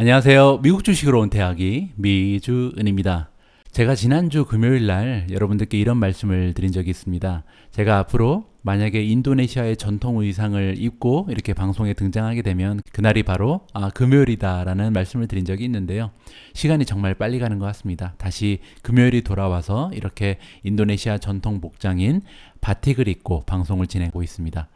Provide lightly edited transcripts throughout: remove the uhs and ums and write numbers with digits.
안녕하세요. 미국 주식으로 온 대학이 미주은입니다. 제가 지난주 금요일 날 여러분들께 이런 말씀을 드린 적이 있습니다. 제가 앞으로 만약에 인도네시아의 전통 의상을 입고 이렇게 방송에 등장하게 되면 그날이 바로 금요일이다라는 말씀을 드린 적이 있는데요. 시간이 정말 빨리 가는 것 같습니다. 다시 금요일이 돌아와서 이렇게 인도네시아 전통 복장인 바틱을 입고 방송을 진행하고 있습니다.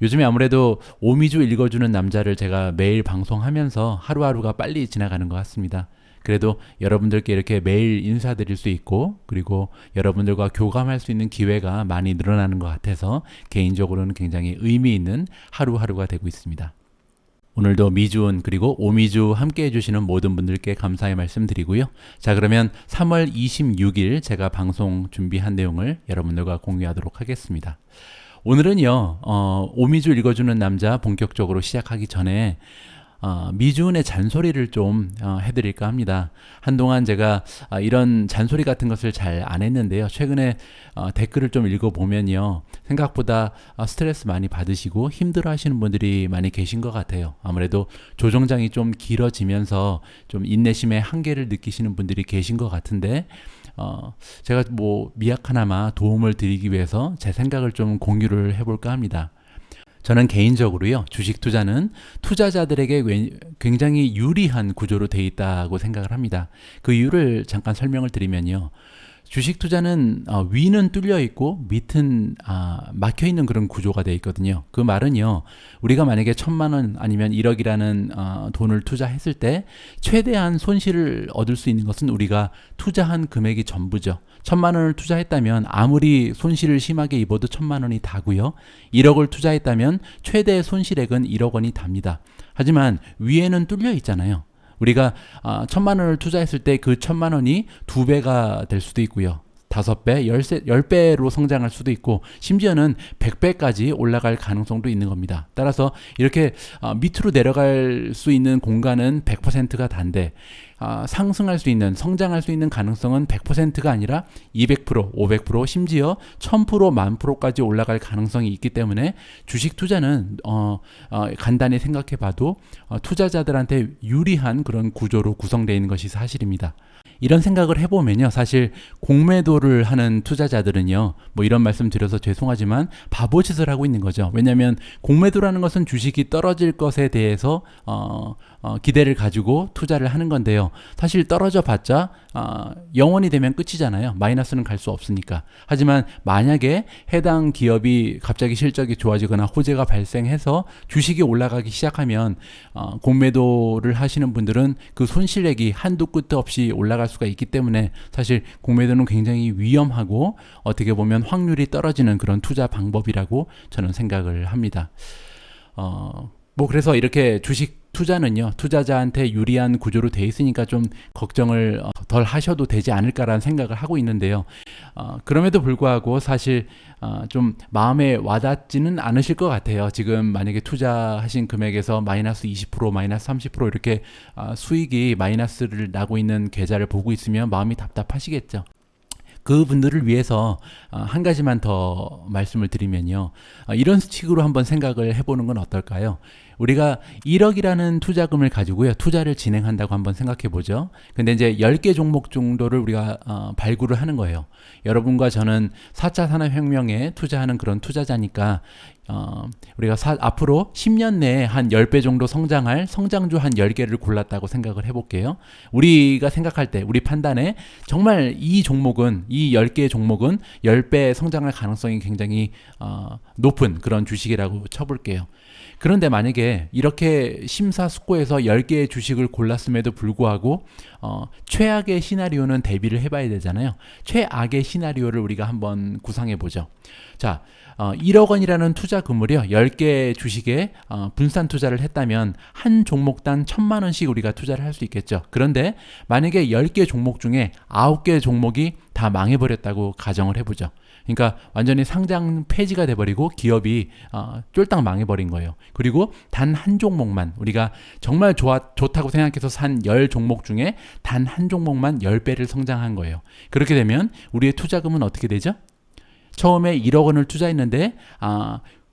요즘에 아무래도 오미주 읽어주는 남자를 제가 매일 방송하면서 하루하루가 빨리 지나가는 것 같습니다. 그래도 여러분들께 이렇게 매일 인사드릴 수 있고 그리고 여러분들과 교감할 수 있는 기회가 많이 늘어나는 것 같아서 개인적으로는 굉장히 의미 있는 하루하루가 되고 있습니다. 오늘도 미주은 그리고 오미주 함께 해주시는 모든 분들께 감사의 말씀 드리고요. 자, 그러면 3월 26일 제가 방송 준비한 내용을 여러분들과 공유하도록 하겠습니다. 오늘은요, 오미주 읽어주는 남자 본격적으로 시작하기 전에 미주은의 잔소리를 좀 해드릴까 합니다. 한동안 제가 이런 잔소리 같은 것을 잘 안 했는데요. 최근에 댓글을 좀 읽어보면요. 생각보다 스트레스 많이 받으시고 힘들어 하시는 분들이 많이 계신 것 같아요. 아무래도 조정장이 좀 길어지면서 좀 인내심의 한계를 느끼시는 분들이 계신 것 같은데 제가 미약하나마 도움을 드리기 위해서 제 생각을 좀 공유를 해볼까 합니다. 저는 개인적으로요, 주식 투자는 투자자들에게 굉장히 유리한 구조로 되어 있다고 생각을 합니다. 그 이유를 잠깐 설명을 드리면요. 주식 투자는 위는 뚫려 있고 밑은 막혀 있는 그런 구조가 되어 있거든요. 그 말은요, 우리가 만약에 1,000만 원 아니면 1억이라는 돈을 투자했을 때 최대한 손실을 얻을 수 있는 것은 우리가 투자한 금액이 전부죠. 1,000만 원을 투자했다면 아무리 손실을 심하게 입어도 1,000만 원이 다고요. 1억을 투자했다면 최대 손실액은 1억 원이 답니다. 하지만 위에는 뚫려 있잖아요. 우리가 1,000만 원을 투자했을 때 그 1,000만 원이 2배가 될 수도 있고요. 5배, 10배로 성장할 수도 있고 심지어는 100배까지 올라갈 가능성도 있는 겁니다. 따라서 이렇게 밑으로 내려갈 수 있는 공간은 100%가 단데 상승할 수 있는, 성장할 수 있는 가능성은 100%가 아니라 200%, 500%, 심지어 1000%, 10,000%까지 올라갈 가능성이 있기 때문에 주식 투자는 간단히 생각해 봐도 투자자들한테 유리한 그런 구조로 구성되어 있는 것이 사실입니다. 이런 생각을 해보면요, 사실 공매도를 하는 투자자들은요, 이런 말씀 드려서 죄송하지만 바보짓을 하고 있는 거죠. 왜냐하면 공매도라는 것은 주식이 떨어질 것에 대해서 기대를 가지고 투자를 하는 건데요. 사실 떨어져 봤자 영원이 되면 끝이잖아요. 마이너스는 갈 수 없으니까. 하지만 만약에 해당 기업이 갑자기 실적이 좋아지거나 호재가 발생해서 주식이 올라가기 시작하면 공매도를 하시는 분들은 그 손실액이 한도 끝도 없이 올라갈 수가 있기 때문에 사실 공매도는 굉장히 위험하고 어떻게 보면 확률이 떨어지는 그런 투자 방법이라고 저는 생각을 합니다. 그래서 이렇게 주식 투자는요, 투자자한테 유리한 구조로 돼 있으니까 좀 걱정을 덜 하셔도 되지 않을까라는 생각을 하고 있는데요. 그럼에도 불구하고 사실 좀 마음에 와닿지는 않으실 것 같아요. 지금 만약에 투자하신 금액에서 마이너스 20%, 마이너스 30% 이렇게 수익이 마이너스를 나고 있는 계좌를 보고 있으면 마음이 답답하시겠죠. 그분들을 위해서 한 가지만 더 말씀을 드리면요. 이런 식으로 한번 생각을 해보는 건 어떨까요? 우리가 1억이라는 투자금을 가지고요, 투자를 진행한다고 한번 생각해 보죠. 근데 이제 10개 종목 정도를 우리가 발굴을 하는 거예요. 여러분과 저는 4차 산업혁명에 투자하는 그런 투자자니까 우리가 앞으로 10년 내에 한 10배 정도 성장할 성장주 한 10개를 골랐다고 생각을 해볼게요. 우리가 생각할 때, 우리 판단에 정말 이 10개의 종목은 10배 성장할 가능성이 굉장히 높은 그런 주식이라고 쳐볼게요. 그런데 만약에 이렇게 심사숙고해서 10개의 주식을 골랐음에도 불구하고 최악의 시나리오는 대비를 해봐야 되잖아요. 최악의 시나리오를 우리가 한번 구상해보죠. 자, 1억 원이라는 투자 금을요, 10개 주식에 분산 투자를 했다면 한 종목당 1,000만 원씩 우리가 투자를 할 수 있겠죠. 그런데 만약에 10개 종목 중에 9개 종목이 다 망해버렸다고 가정을 해보죠. 그러니까 완전히 상장 폐지가 돼버리고 기업이 쫄딱 망해버린 거예요. 그리고 단 한 종목만, 우리가 정말 좋다고 생각해서 산 10종목 중에 단 한 종목만 10배를 성장한 거예요. 그렇게 되면 우리의 투자금은 어떻게 되죠? 처음에 1억 원을 투자했는데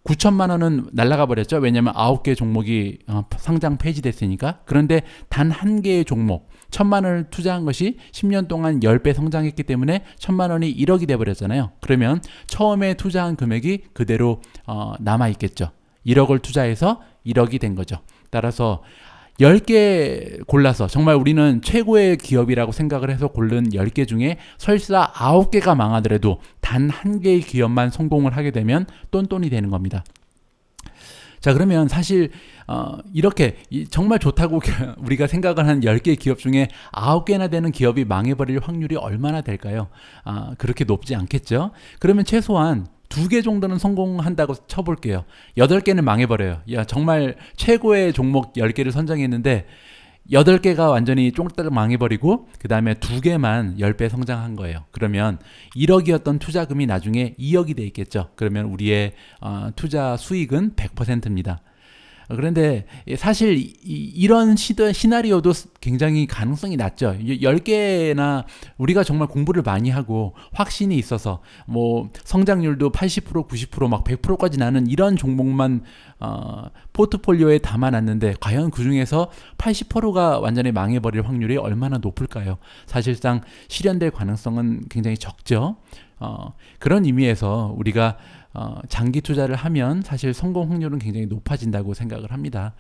9천만 원은 날아가 버렸죠. 왜냐하면 9개 종목이 상장 폐지됐으니까. 그런데 단 한 개의 종목 1,000만 원을 투자한 것이 10년 동안 10배 성장했기 때문에 1,000만 원이 1억이 돼버렸잖아요. 그러면 처음에 투자한 금액이 그대로 남아있겠죠. 1억을 투자해서 1억이 된 거죠. 따라서 10개 골라서 정말 우리는 최고의 기업이라고 생각을 해서 고른 10개 중에 설사 9개가 망하더라도 단 한 개의 기업만 성공을 하게 되면 똔똔이 되는 겁니다. 자, 그러면 사실 이렇게 정말 좋다고 우리가 생각을 하는 10개 기업 중에 9개나 되는 기업이 망해버릴 확률이 얼마나 될까요? 그렇게 높지 않겠죠? 그러면 최소한 2개 정도는 성공한다고 쳐볼게요. 8개는 망해버려요. 야, 정말 최고의 종목 10개를 선정했는데 8개가 완전히 쫑딱 망해버리고 그 다음에 2개만 10배 성장한 거예요. 그러면 1억이었던 투자금이 나중에 2억이 돼 있겠죠. 그러면 우리의 투자 수익은 100%입니다. 그런데 사실 이런 시나리오도 굉장히 가능성이 낮죠. 10개나 우리가 정말 공부를 많이 하고 확신이 있어서 뭐 성장률도 80%, 90%, 막 100%까지 나는 이런 종목만 포트폴리오에 담아놨는데 과연 그 중에서 80%가 완전히 망해버릴 확률이 얼마나 높을까요? 사실상 실현될 가능성은 굉장히 적죠. 그런 의미에서 우리가 장기 투자를 하면 사실 성공 확률은 굉장히 높아진다고 생각을 합니다.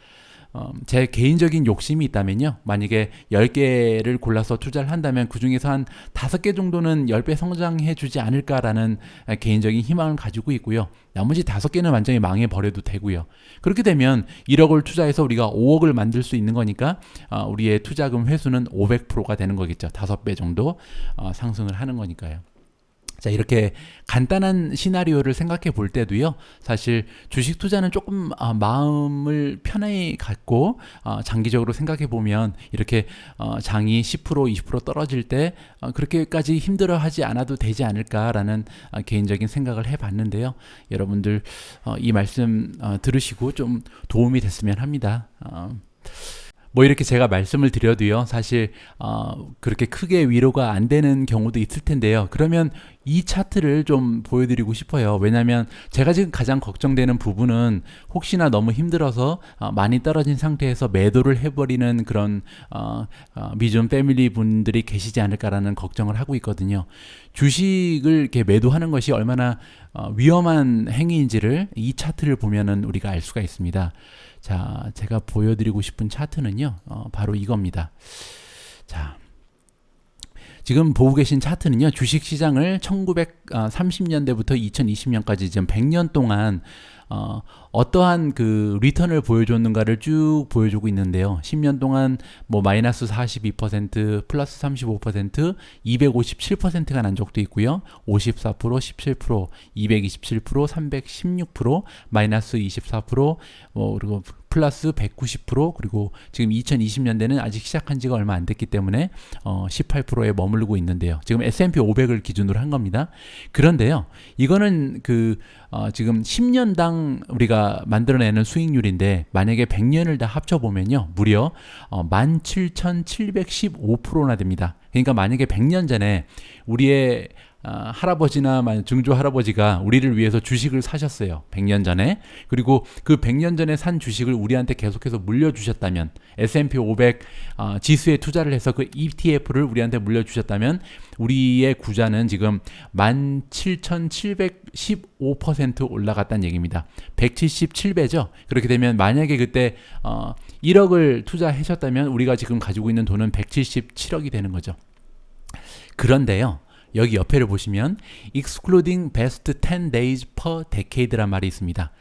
제 개인적인 욕심이 있다면요. 만약에 10개를 골라서 투자를 한다면 그 중에서 한 5개 정도는 10배 성장해 주지 않을까라는 개인적인 희망을 가지고 있고요. 나머지 5개는 완전히 망해버려도 되고요. 그렇게 되면 1억을 투자해서 우리가 5억을 만들 수 있는 거니까 우리의 투자금 회수는 500%가 되는 거겠죠. 5배 정도 상승을 하는 거니까요. 자, 이렇게 간단한 시나리오를 생각해 볼 때도요, 사실 주식 투자는 조금 마음을 편하게 갖고 장기적으로 생각해 보면 이렇게 장이 10% 20% 떨어질 때 그렇게까지 힘들어 하지 않아도 되지 않을까라는 개인적인 생각을 해 봤는데요. 여러분들 이 말씀 들으시고 좀 도움이 됐으면 합니다. 뭐 이렇게 제가 말씀을 드려도요, 사실 그렇게 크게 위로가 안 되는 경우도 있을 텐데요. 그러면 이 차트를 좀 보여드리고 싶어요. 왜냐하면 제가 지금 가장 걱정되는 부분은 혹시나 너무 힘들어서 많이 떨어진 상태에서 매도를 해버리는 그런 미존 패밀리 분들이 계시지 않을까라는 걱정을 하고 있거든요. 주식을 이렇게 매도하는 것이 얼마나 위험한 행위인지를 이 차트를 보면은 우리가 알 수가 있습니다. 자, 제가 보여드리고 싶은 차트는요, 바로 이겁니다. 자, 지금 보고 계신 차트는요, 주식시장을 1930년대부터 2020년까지 지금 100년 동안 어떠한 그 리턴을 보여줬는가를 쭉 보여주고 있는데요. 10년 동안 뭐 마이너스 42%, 플러스 35%, 257%가 난 적도 있고요. 54%, 17%, 227%, 316%, 마이너스 24%, 뭐 그리고 플러스 190%, 그리고 지금 2020년대는 아직 시작한 지가 얼마 안 됐기 때문에 18%에 머무르고 있는데요. 지금 S&P 500을 기준으로 한 겁니다. 그런데요, 이거는 지금 10년당 우리가 만들어내는 수익률인데 만약에 100년을 다 합쳐보면요, 무려 17,715%나 됩니다. 그러니까 만약에 100년 전에 우리의 할아버지나 증조 할아버지가 우리를 위해서 주식을 사셨어요. 100년 전에. 그리고 그 100년 전에 산 주식을 우리한테 계속해서 물려주셨다면, S&P 500 지수에 투자를 해서 그 ETF를 우리한테 물려주셨다면 우리의 구자는 지금 17,715% 올라갔다는 얘기입니다. 177배죠. 그렇게 되면 만약에 그때 1억을 투자하셨다면 우리가 지금 가지고 있는 돈은 177억이 되는 거죠. 그런데요, 여기 옆에를 보시면 excluding best 10 days per decade란 말이 있습니다.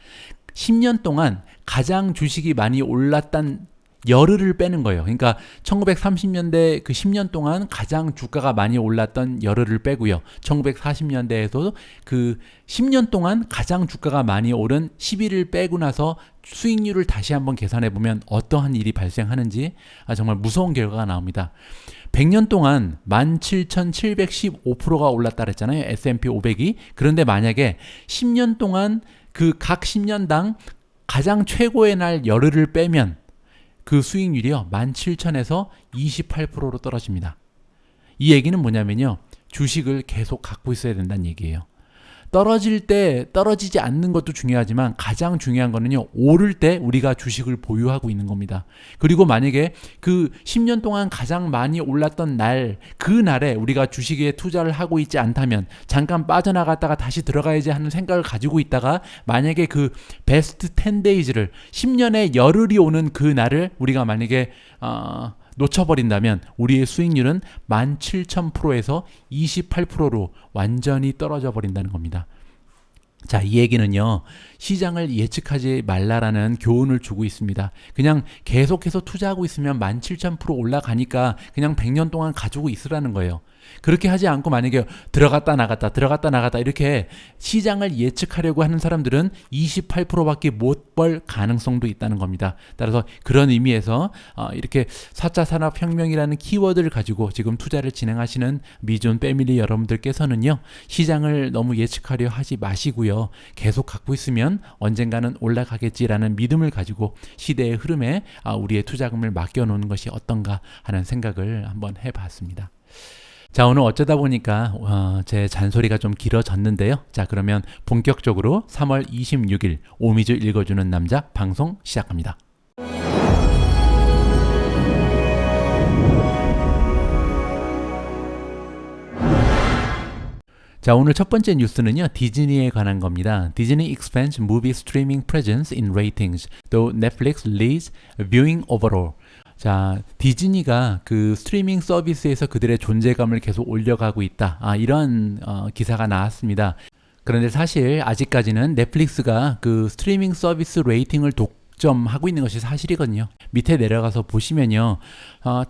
10년 동안 가장 주식이 많이 올랐던 열흘을 빼는 거예요. 그러니까 1930년대 그 10년 동안 가장 주가가 많이 올랐던 열흘을 빼고요. 1940년대에도 그 10년 동안 가장 주가가 많이 오른 10일을 빼고 나서 수익률을 다시 한번 계산해 보면 어떠한 일이 발생하는지 정말 무서운 결과가 나옵니다. 100년 동안 17,715%가 올랐다 그랬잖아요. S&P 500이. 그런데 만약에 10년 동안 그 각 10년당 가장 최고의 날 열흘을 빼면 그 수익률이요, 17,000에서 28%로 떨어집니다. 이 얘기는 뭐냐면요, 주식을 계속 갖고 있어야 된다는 얘기예요. 떨어질 때 떨어지지 않는 것도 중요하지만 가장 중요한 거는요, 오를 때 우리가 주식을 보유하고 있는 겁니다. 그리고 만약에 그 10년 동안 가장 많이 올랐던 날, 그 날에 우리가 주식에 투자를 하고 있지 않다면 잠깐 빠져나갔다가 다시 들어가야지 하는 생각을 가지고 있다가 만약에 그 베스트 10데이즈를 10년의 열흘이 오는 그 날을 우리가 만약에 놓쳐버린다면 우리의 수익률은 17,000%에서 28%로 완전히 떨어져 버린다는 겁니다. 자, 이 얘기는요, 시장을 예측하지 말라라는 교훈을 주고 있습니다. 그냥 계속해서 투자하고 있으면 17,000% 올라가니까 그냥 100년 동안 가지고 있으라는 거예요. 그렇게 하지 않고 만약에 들어갔다 나갔다 이렇게 시장을 예측하려고 하는 사람들은 28%밖에 못 벌 가능성도 있다는 겁니다. 따라서 그런 의미에서 이렇게 4차 산업혁명이라는 키워드를 가지고 지금 투자를 진행하시는 미존 패밀리 여러분들께서는요, 시장을 너무 예측하려 하지 마시고요, 계속 갖고 있으면 언젠가는 올라가겠지라는 믿음을 가지고 시대의 흐름에 우리의 투자금을 맡겨놓는 것이 어떤가 하는 생각을 한번 해봤습니다. 자, 오늘 어쩌다 보니까 제 잔소리가 좀 길어졌는데요. 자, 그러면 본격적으로 3월 26일 오미주 읽어주는 남자 방송 시작합니다. 자, 오늘 첫 번째 뉴스는요, 디즈니에 관한 겁니다. 디즈니 expands movie streaming presence in ratings, though Netflix leads viewing overall. 자, 디즈니가 그 스트리밍 서비스에서 그들의 존재감을 계속 올려가고 있다. 이런 기사가 나왔습니다. 그런데 사실 아직까지는 넷플릭스가 그 스트리밍 서비스 레이팅을 독점하고 있는 것이 사실이거든요. 밑에 내려가서 보시면요,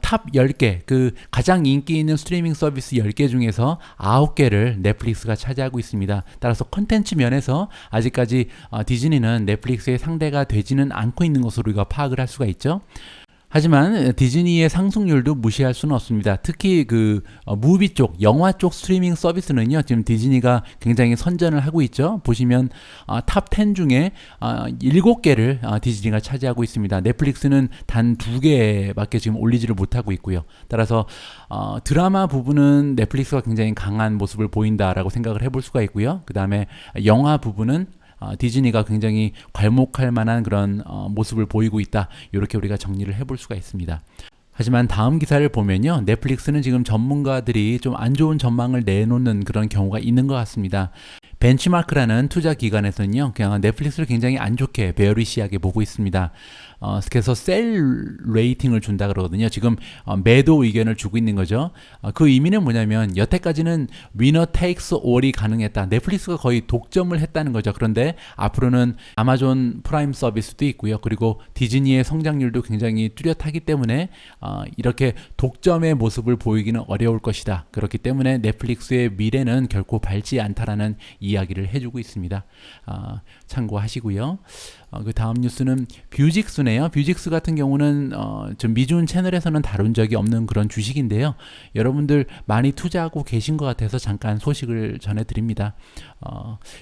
탑 10개, 그 가장 인기 있는 스트리밍 서비스 10개 중에서 9개를 넷플릭스가 차지하고 있습니다. 따라서 컨텐츠 면에서 아직까지 디즈니는 넷플릭스의 상대가 되지는 않고 있는 것으로 우리가 파악을 할 수가 있죠. 하지만 디즈니의 상승률도 무시할 수는 없습니다. 특히 그 무비 쪽, 영화 쪽 스트리밍 서비스는요, 지금 디즈니가 굉장히 선전을 하고 있죠. 보시면 탑 10 중에 7개를 디즈니가 차지하고 있습니다. 넷플릭스는 단 2개밖에 지금 올리지를 못하고 있고요. 따라서 드라마 부분은 넷플릭스가 굉장히 강한 모습을 보인다라고 생각을 해볼 수가 있고요. 그 다음에 영화 부분은 디즈니가 굉장히 괄목할 만한 그런 모습을 보이고 있다. 이렇게 우리가 정리를 해볼 수가 있습니다. 하지만 다음 기사를 보면요, 넷플릭스는 지금 전문가들이 좀 안 좋은 전망을 내놓는 그런 경우가 있는 것 같습니다. 벤치마크라는 투자 기관에서는요, 그냥 넷플릭스를 굉장히 안 좋게 베어리시하게 보고 있습니다. 그래서 셀 레이팅을 준다 그러거든요. 지금 매도 의견을 주고 있는 거죠. 그 의미는 뭐냐면 여태까지는 위너 테이크스 올이 가능했다. 넷플릭스가 거의 독점을 했다는 거죠. 그런데 앞으로는 아마존 프라임 서비스도 있고요. 그리고 디즈니의 성장률도 굉장히 뚜렷하기 때문에 이렇게 독점의 모습을 보이기는 어려울 것이다. 그렇기 때문에 넷플릭스의 미래는 결코 밝지 않다라는 이야기를 해주고 있습니다. 참고하시고요. 그 다음 뉴스는 뷰직스네요. 뷰직스 같은 경우는 좀 미준 채널에서는 다룬 적이 없는 그런 주식인데요. 여러분들 많이 투자하고 계신 것 같아서 잠깐 소식을 전해드립니다.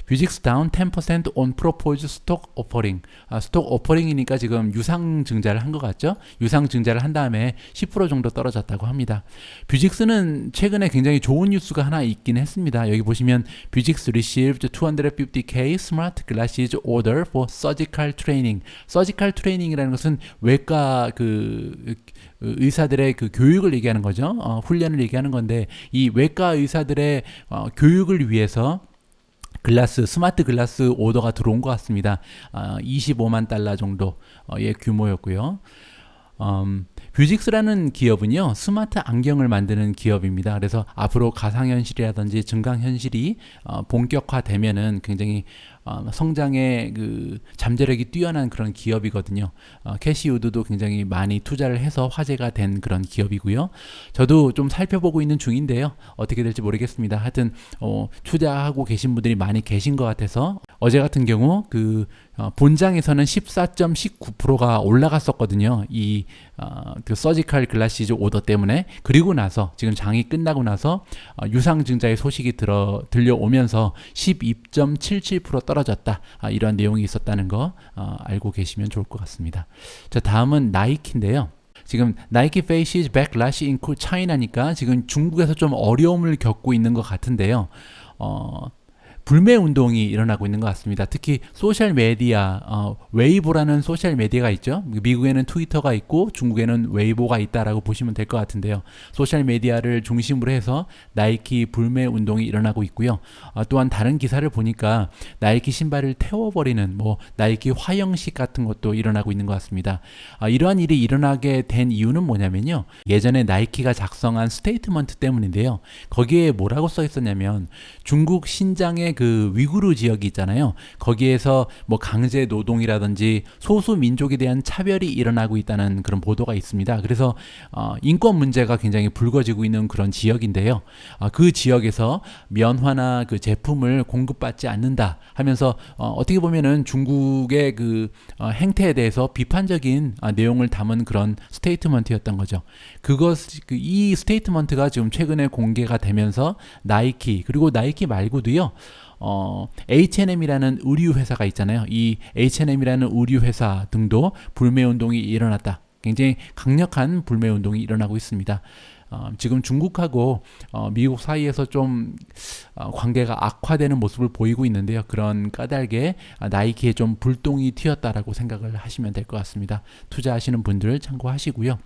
뷰직스 down 10% on proposed stock offering. 스톡 오퍼링이니까 지금 유상증자를 한 것 같죠? 유상증자를 한 다음에 10% 정도 떨어졌다고 합니다. 뷰직스는 최근에 굉장히 좋은 뉴스가 하나 있긴 했습니다. 여기 보시면 뷰직스 received 250k smart glasses order for surgical training. surgical training이라는 것은 외과 의사들의 그 교육을 얘기하는 거죠. 훈련을 얘기하는 건데, 이 외과 의사들의 교육을 위해서 스마트 글라스 오더가 들어온 것 같습니다. 25만 달러 정도의 규모였고요. 뷰직스라는 기업은요, 스마트 안경을 만드는 기업입니다. 그래서 앞으로 가상현실이라든지 증강현실이 본격화되면은 굉장히 성장의 그 잠재력이 뛰어난 그런 기업이거든요. 캐시 우드도 굉장히 많이 투자를 해서 화제가 된 그런 기업이고요. 저도 좀 살펴보고 있는 중인데요. 어떻게 될지 모르겠습니다. 하여튼 투자하고 계신 분들이 많이 계신 것 같아서 어제 같은 경우 그 본장에서는 14.19%가 올라갔었거든요. 그 서지컬 글라시즈 오더 때문에. 그리고 나서 지금 장이 끝나고 나서 유상증자의 소식이 들려오면서 12.77% 떨어졌다. 이런 내용이 있었다는 거 알고 계시면 좋을 것 같습니다. 자, 다음은 나이키인데요. 지금 나이키 faces backlash in China니까 지금 중국에서 좀 어려움을 겪고 있는 것 같은데요. 불매 운동이 일어나고 있는 것 같습니다. 특히 소셜 메디어, 웨이보라는 소셜 메디어가 있죠. 미국에는 트위터가 있고 중국에는 웨이보가 있다라고 보시면 될 것 같은데요. 소셜 메디어를 중심으로 해서 나이키 불매 운동이 일어나고 있고요. 또한 다른 기사를 보니까 나이키 신발을 태워버리는 뭐 나이키 화형식 같은 것도 일어나고 있는 것 같습니다. 이러한 일이 일어나게 된 이유는 뭐냐면요. 예전에 나이키가 작성한 스테이트먼트 때문인데요. 거기에 뭐라고 써 있었냐면 중국 신장의 그 위구르 지역이 있잖아요. 거기에서 뭐 강제 노동이라든지 소수 민족에 대한 차별이 일어나고 있다는 그런 보도가 있습니다. 그래서 인권 문제가 굉장히 불거지고 있는 그런 지역인데요. 그 지역에서 면화나 그 제품을 공급받지 않는다 하면서 어떻게 보면은 중국의 그 행태에 대해서 비판적인 내용을 담은 그런 스테이트먼트였던 거죠. 이 스테이트먼트가 지금 최근에 공개가 되면서 나이키 그리고 나이키 말고도요. H&M이라는 의류 회사가 있잖아요. 이 H&M이라는 의류 회사 등도 불매 운동이 일어났다. 굉장히 강력한 불매 운동이 일어나고 있습니다. 지금 중국하고 미국 사이에서 좀 관계가 악화되는 모습을 보이고 있는데요. 그런 까닭에 나이키에 좀 불똥이 튀었다라고 생각을 하시면 될 것 같습니다. 투자하시는 분들 참고하시고요.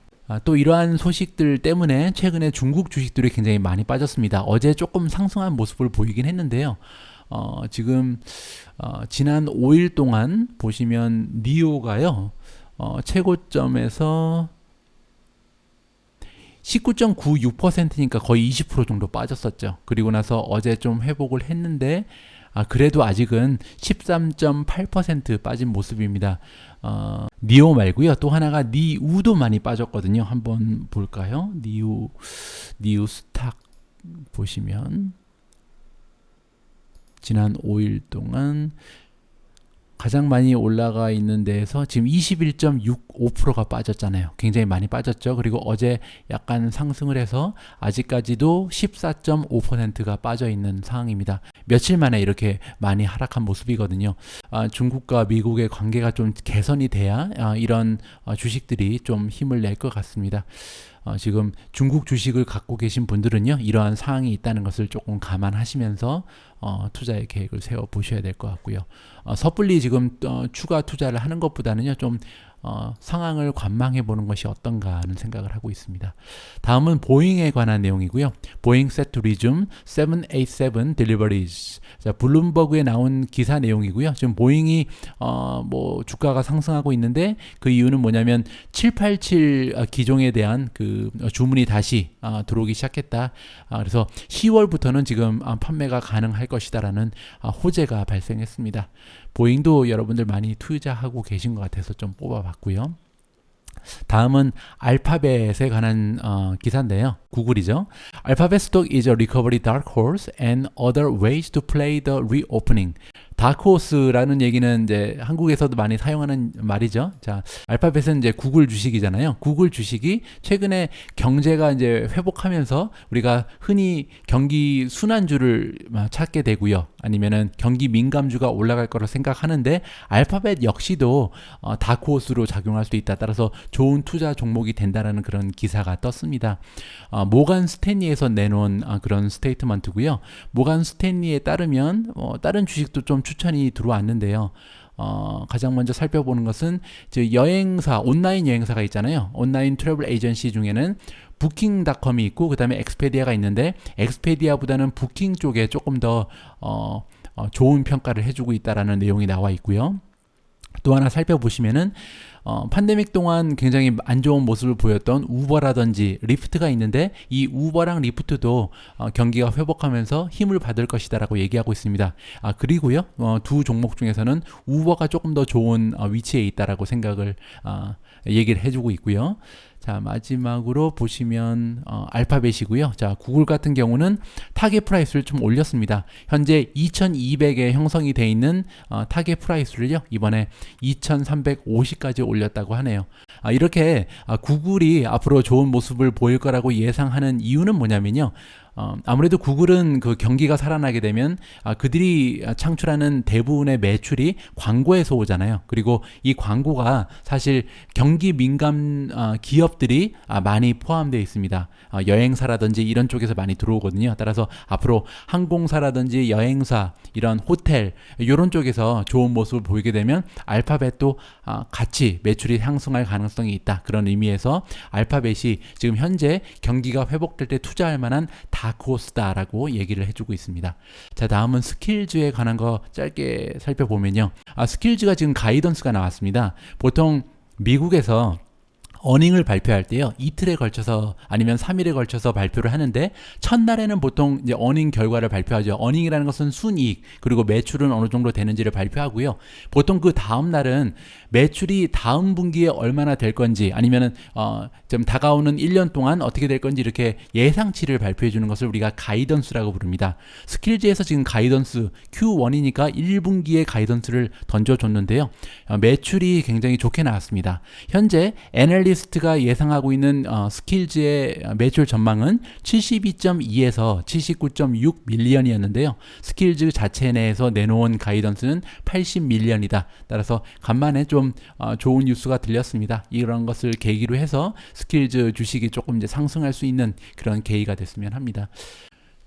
또 이러한 소식들 때문에 최근에 중국 주식들이 굉장히 많이 빠졌습니다. 어제 조금 상승한 모습을 보이긴 했는데요. 지금 지난 5일 동안 보시면 니오가요. 최고점에서 19.96%니까 거의 20% 정도 빠졌었죠. 그리고 나서 어제 좀 회복을 했는데 그래도 아직은 13.8% 빠진 모습입니다. 니오 말고요. 또 하나가 니우도 많이 빠졌거든요. 한번 볼까요? 니우 스탁 보시면 지난 5일 동안 가장 많이 올라가 있는 데에서 지금 21.65%가 빠졌잖아요. 굉장히 많이 빠졌죠. 그리고 어제 약간 상승을 해서 아직까지도 14.5%가 빠져 있는 상황입니다. 며칠 만에 이렇게 많이 하락한 모습이거든요. 중국과 미국의 관계가 좀 개선이 돼야 이런 주식들이 좀 힘을 낼 것 같습니다. 지금 중국 주식을 갖고 계신 분들은요, 이러한 사항이 있다는 것을 조금 감안하시면서 투자의 계획을 세워 보셔야 될 것 같고요. 섣불리 지금 추가 투자를 하는 것보다는요, 좀 상황을 관망해 보는 것이 어떤가 하는 생각을 하고 있습니다. 다음은 보잉에 관한 내용이고요. 보잉 set to resume 787 deliveries. 자, 블룸버그에 나온 기사 내용이고요. 지금 보잉이 뭐 주가가 상승하고 있는데 그 이유는 뭐냐면 787 기종에 대한 그 주문이 다시 들어오기 시작했다. 그래서 10월부터는 지금 판매가 가능할 것이다라는 호재가 발생했습니다. 보잉도 여러분들 많이 투자하고 계신 것 같아서 좀 뽑아봤고요. 다음은 알파벳에 관한 기사인데요. 구글이죠. Alphabet stock is a recovery dark horse and other ways to play the reopening. 다크호스라는 얘기는 이제 한국에서도 많이 사용하는 말이죠. 자, 알파벳은 이제 구글 주식이잖아요. 구글 주식이 최근에 경제가 이제 회복하면서 우리가 흔히 경기 순환주를 찾게 되고요. 아니면은 경기 민감주가 올라갈 거라 생각하는데 알파벳 역시도 다크호스로 작용할 수 있다. 따라서 좋은 투자 종목이 된다라는 그런 기사가 떴습니다. 모간 스탠리에서 내놓은 그런 스테이트먼트고요. 모간 스탠리에 따르면 다른 주식도 좀 추천이 들어왔는데요. 가장 먼저 살펴보는 것은 여행사, 온라인 여행사가 있잖아요. 온라인 트래블 에이전시 중에는 부킹닷컴이 있고 그 다음에 엑스페디아가 있는데 엑스페디아보다는 부킹 쪽에 조금 더 좋은 평가를 해주고 있다라는 내용이 나와 있고요. 또 하나 살펴보시면은 팬데믹 동안 굉장히 안 좋은 모습을 보였던 우버라든지 리프트가 있는데 이 우버랑 리프트도 경기가 회복하면서 힘을 받을 것이다라고 얘기하고 있습니다. 그리고요 두 종목 중에서는 우버가 조금 더 좋은 위치에 있다라고 생각을 얘기를 해주고 있고요. 자, 마지막으로 보시면 알파벳이고요. 자, 구글 같은 경우는 타겟 프라이스를 좀 올렸습니다. 현재 2200에 형성이 되어 있는 타겟 프라이스를요. 이번에 2350까지 올렸다고 하네요. 이렇게 구글이 앞으로 좋은 모습을 보일 거라고 예상하는 이유는 뭐냐면요. 아무래도 구글은 그 경기가 살아나게 되면 그들이 창출하는 대부분의 매출이 광고에서 오잖아요. 그리고 이 광고가 사실 경기 민감 기업들이 많이 포함되어 있습니다. 여행사라든지 이런 쪽에서 많이 들어오거든요. 따라서 앞으로 항공사라든지 여행사, 이런 호텔 이런 쪽에서 좋은 모습을 보이게 되면 알파벳도 같이 매출이 상승할 가능성이 있다. 그런 의미에서 알파벳이 지금 현재 경기가 회복될 때 투자할 만한 다크호스다라고 얘기를 해주고 있습니다. 자, 다음은 스킬즈에 관한 거 짧게 살펴보면요. 스킬즈가 지금 가이던스가 나왔습니다. 보통 미국에서 어닝을 발표할 때요, 이틀에 걸쳐서 아니면 3일에 걸쳐서 발표를 하는데, 첫날에는 보통 이제 어닝 결과를 발표하죠. 어닝이라는 것은 순이익, 그리고 매출은 어느 정도 되는지를 발표하고요. 보통 그 다음 날은 매출이 다음 분기에 얼마나 될 건지, 아니면은 좀 다가오는 1년 동안 어떻게 될 건지 이렇게 예상치를 발표해 주는 것을 우리가 가이던스라고 부릅니다. 스킬즈에서 지금 가이던스 Q1이니까 1분기의 가이던스를 던져줬는데요. 매출이 굉장히 좋게 나왔습니다. 현재 애널리스트가 예상하고 있는 스킬즈의 매출 전망은 72.2에서 79.6 밀리언이었는데요. 스킬즈 자체 내에서 내놓은 가이던스는 80 밀리언이다. 따라서 간만에 좀 좋은 뉴스가 들렸습니다. 이런 것을 계기로 해서 스킬즈 주식이 조금 이제 상승할 수 있는 그런 계기가 됐으면 합니다.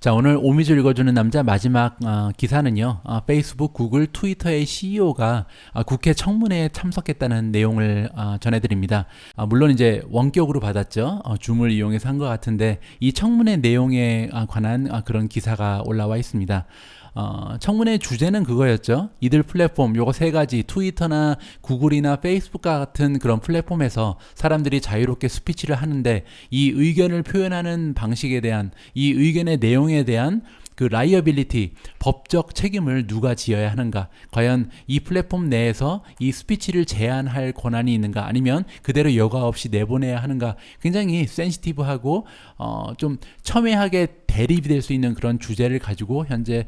자, 오늘 오미주 읽어주는 남자 마지막 기사는요, 페이스북, 구글, 트위터의 CEO가 국회 청문회에 참석했다는 내용을 전해드립니다. 물론 이제 원격으로 받았죠. 줌을 이용해서 한 것 같은데, 이 청문회 내용에 관한 그런 기사가 올라와 있습니다. 청문회 주제는 그거였죠. 이들 플랫폼, 요거 세 가지, 트위터나 구글이나 페이스북 같은 그런 플랫폼에서 사람들이 자유롭게 스피치를 하는데, 이 의견을 표현하는 방식에 대한, 이 의견의 내용에 대한 그 라이어빌리티, 법적 책임을 누가 지어야 하는가, 과연 이 플랫폼 내에서 이 스피치를 제한할 권한이 있는가, 아니면 그대로 여과 없이 내보내야 하는가, 굉장히 센시티브하고 좀 첨예하게 대립이 될 수 있는 그런 주제를 가지고 현재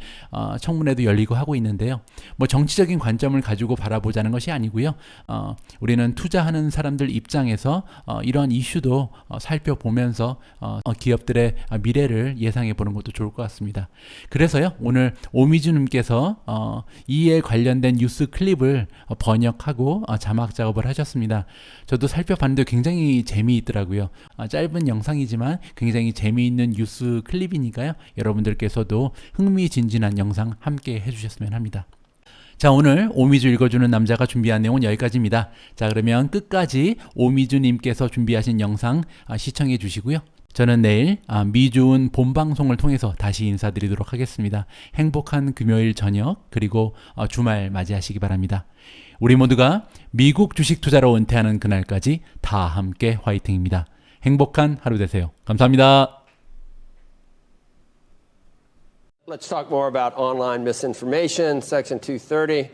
청문회도 열리고 하고 있는데요. 뭐 정치적인 관점을 가지고 바라보자는 것이 아니고요. 우리는 투자하는 사람들 입장에서 이러한 이슈도 살펴보면서 기업들의 미래를 예상해 보는 것도 좋을 것 같습니다. 그래서요, 오늘 오미주님께서 이에 관련된 뉴스 클립을 번역하고 자막 작업을 하셨습니다. 저도 살펴봤는데 굉장히 재미있더라고요. 짧은 영상이지만 굉장히 재미있는 뉴스 클립이니까요, 여러분들께서도 흥미진진한 영상 함께 해주셨으면 합니다. 자, 오늘 오미주 읽어주는 남자가 준비한 내용은 여기까지입니다. 자, 그러면 끝까지 오미주님께서 준비하신 영상 시청해 주시고요. 저는 내일 미주은 본방송을 통해서 다시 인사드리도록 하겠습니다. 행복한 금요일 저녁, 그리고 주말 맞이하시기 바랍니다. 우리 모두가 미국 주식 투자로 은퇴하는 그날까지 다 함께 화이팅입니다. 행복한 하루 되세요. 감사합니다. Let's talk more about online misinformation, Section 230,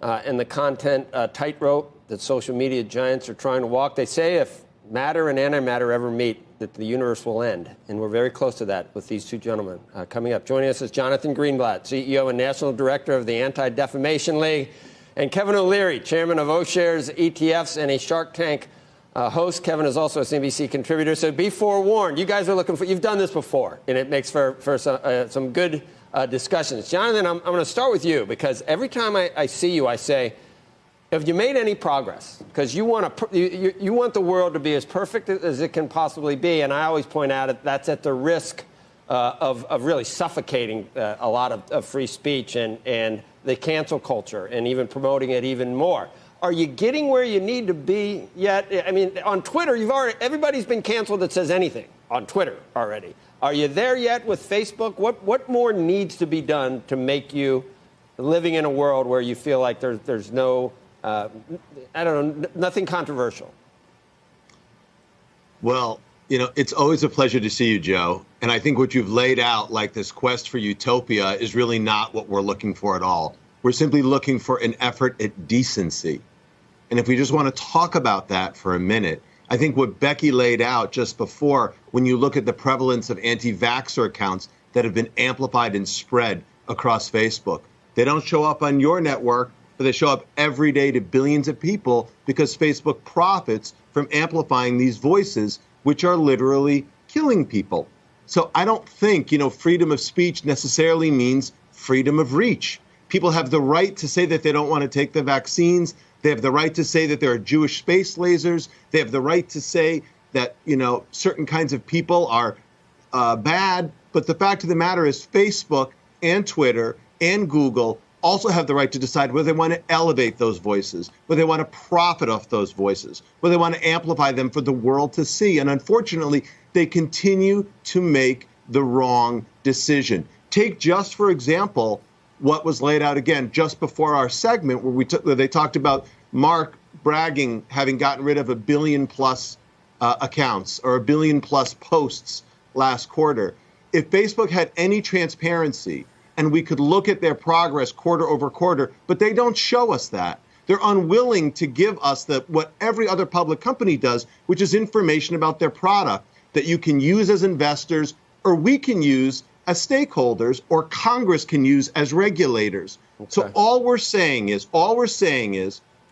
and the content tightrope that social media giants are trying to walk. They say if matter and antimatter ever meet, that the universe will end. And we're very close to that with these two gentlemen coming up. Joining us is Jonathan Greenblatt, CEO and National Director of the Anti-Defamation League, and Kevin O'Leary, Chairman of OShares ETFs and a Shark Tank host. Kevin is also a CNBC contributor, so be forewarned. You guys are looking for, you've done this before, and it makes for some good discussions. Jonathan, I'm going to start with you, because every time I see you, I say, have you made any progress? Because you want the world to be as perfect as it can possibly be, and I always point out that's at the risk of really suffocating a lot of free speech and the cancel culture, and even promoting it even more. Are you getting where you need to be yet? I mean, on Twitter, everybody's been canceled that says anything on Twitter already. Are you there yet with Facebook? What more needs to be done to make you living in a world where you feel like there's no, I don't know, nothing controversial? Well, you know, it's always a pleasure to see you, Joe. And I think what you've laid out, like this quest for utopia, is really not what we're looking for at all. We're simply looking for an effort at decency. And if we just want to talk about that for a minute, I think what Becky laid out just before, when you look at the prevalence of anti-vaxxer accounts that have been amplified and spread across Facebook, they don't show up on your network, but they show up every day to billions of people because Facebook profits from amplifying these voices, which are literally killing people. So I don't think, freedom of speech necessarily means freedom of reach. People have the right to say that they don't want to take the vaccines. They have the right to say that there are Jewish space lasers. They have the right to say that, certain kinds of people are bad. But the fact of the matter is Facebook and Twitter and Google also have the right to decide whether they want to elevate those voices, whether they want to profit off those voices, whether they want to amplify them for the world to see. And unfortunately, they continue to make the wrong decision. Take just, for example, what was laid out again just before our segment where they talked about Mark bragging having gotten rid of 1 billion plus accounts or 1 billion plus posts last quarter. If Facebook had any transparency and we could look at their progress quarter over quarter, but they don't show us that. They're unwilling to give us what every other public company does, which is information about their product that you can use as investors or we can use as stakeholders or Congress can use as regulators. Okay. So all we're saying is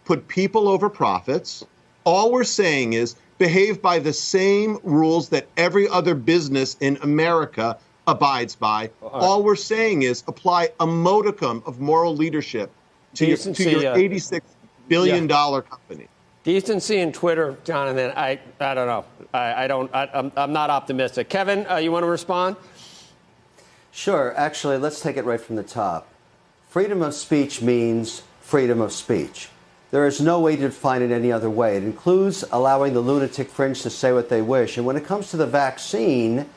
put people over profits. All we're saying is behave by the same rules that every other business in America abides by. All we're saying is apply a modicum of moral leadership to your $86 billion company. Decency in Twitter, Jonathan, I don't know. I'm not optimistic. Kevin, you want to respond? Sure. Actually, let's take it right from the top. Freedom of speech means freedom of speech. There is no way to define it any other way. It includes allowing the lunatic fringe to say what they wish. And when it comes to the vaccine,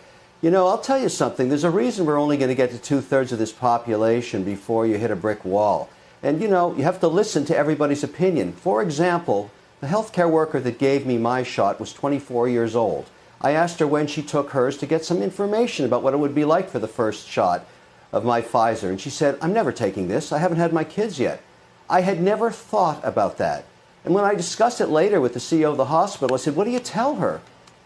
I'll tell you something. There's a reason we're only going to get to 2/3 of this population before you hit a brick wall. And, you have to listen to everybody's opinion. For example, the healthcare worker that gave me my shot was 24 years old. I asked her when she took hers to get some information about what it would be like for the first shot of my Pfizer. And she said, I'm never taking this. I haven't had my kids yet. I had never thought about that. And when I discussed it later with the CEO of the hospital, I said, what do you tell her?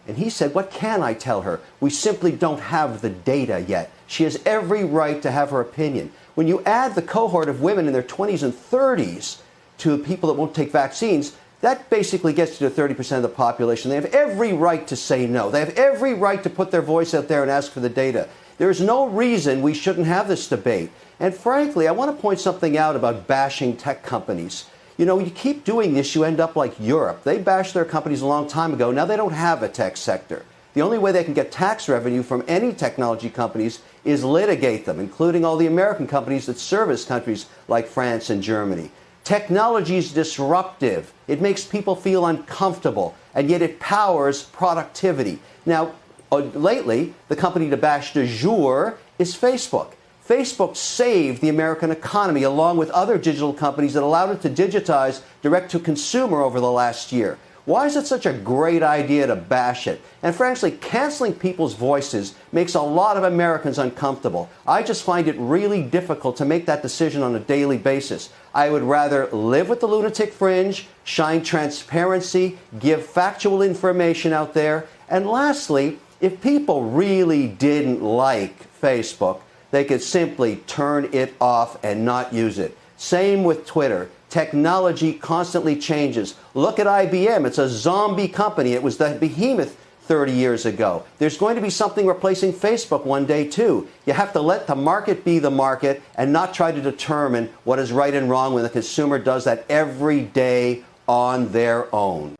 And he said, what can I tell her? We simply don't have the data yet. She has every right to have her opinion. When you add the cohort of women in their 20s and 30s to people that won't take vaccines, that basically gets you to 30% of the population. They have every right to say no. They have every right to put their voice out there and ask for the data. There is no reason we shouldn't have this debate. And frankly, I want to point something out about bashing tech companies. You keep doing this, you end up like Europe. They bashed their companies a long time ago. Now they don't have a tech sector. The only way they can get tax revenue from any technology companies is litigate them, including all the American companies that service countries like France and Germany. Technology is disruptive. It makes people feel uncomfortable, and yet it powers productivity. Now, lately, the company to bash du jour is Facebook. Facebook saved the American economy along with other digital companies that allowed it to digitize direct to consumer over the last year. Why is it such a great idea to bash it? And frankly, canceling people's voices makes a lot of Americans uncomfortable. I just find it really difficult to make that decision on a daily basis. I would rather live with the lunatic fringe, shine transparency, give factual information out there. And lastly, if people really didn't like Facebook, they could simply turn it off and not use it. Same with Twitter. Technology constantly changes. Look at IBM. It's a zombie company. It was the behemoth 30 years ago. There's going to be something replacing Facebook one day, too. You have to let the market be the market and not try to determine what is right and wrong when the consumer does that every day on their own.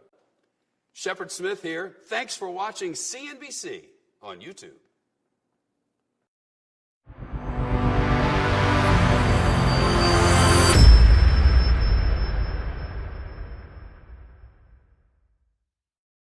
Shepard Smith here. Thanks for watching CNBC on YouTube.